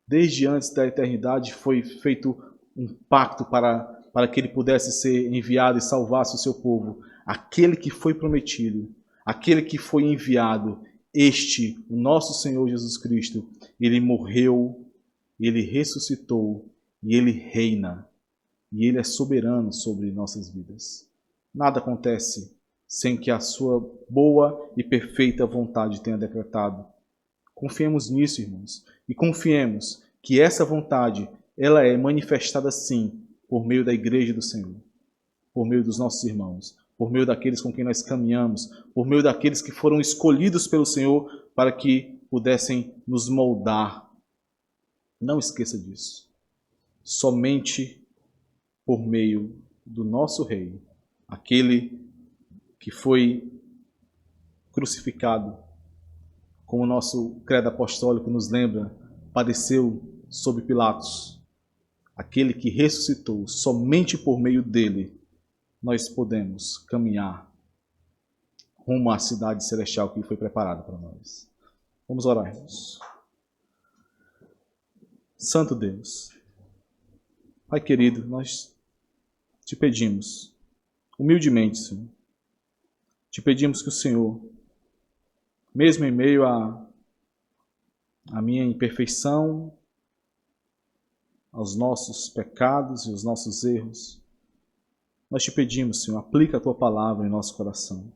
S1: desde antes da eternidade foi feito um pacto para que ele pudesse ser enviado e salvasse o seu povo. Aquele que foi prometido, aquele que foi enviado, este, o nosso Senhor Jesus Cristo, ele morreu, ele ressuscitou e ele reina. E ele é soberano sobre nossas vidas. Nada acontece sem que a sua boa e perfeita vontade tenha decretado. Confiemos nisso, irmãos, e confiemos que essa vontade, ela é manifestada sim, por meio da igreja do Senhor, por meio dos nossos irmãos, por meio daqueles com quem nós caminhamos, por meio daqueles que foram escolhidos pelo Senhor para que pudessem nos moldar. Não esqueça disso. Somente por meio do nosso Rei, aquele que foi crucificado, como o nosso credo apostólico nos lembra, padeceu sob Pilatos, aquele que ressuscitou, somente por meio dele, nós podemos caminhar rumo à cidade celestial que foi preparada para nós. Vamos orar, irmãos. Santo Deus, Pai querido, nós te pedimos, humildemente, Senhor, te pedimos que o Senhor, mesmo em meio à minha imperfeição, aos nossos pecados e aos nossos erros, nós te pedimos, Senhor, aplica a Tua palavra em nosso coração.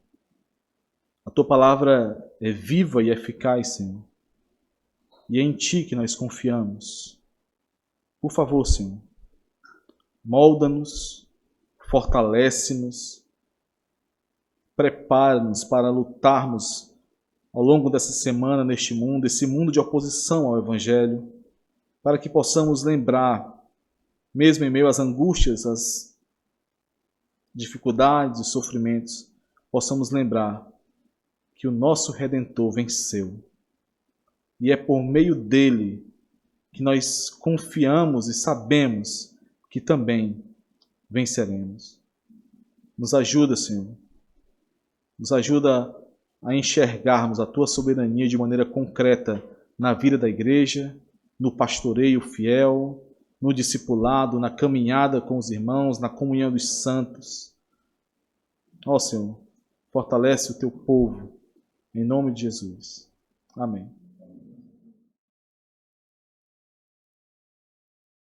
S1: Tua palavra é viva e eficaz, Senhor. E é em Ti que nós confiamos. Por favor, Senhor, molda-nos, fortalece-nos, prepara-nos para lutarmos ao longo dessa semana neste mundo, esse mundo de oposição ao Evangelho, para que possamos lembrar, mesmo em meio às angústias, às dificuldades, os sofrimentos, possamos lembrar que o nosso Redentor venceu. E é por meio dele que nós confiamos e sabemos que também venceremos. Nos ajuda, Senhor. Nos ajuda a enxergarmos a Tua soberania de maneira concreta na vida da igreja, no pastoreio fiel, no discipulado, na caminhada com os irmãos, na comunhão dos santos. Ó Senhor, fortalece o Teu povo, em nome de Jesus. Amém.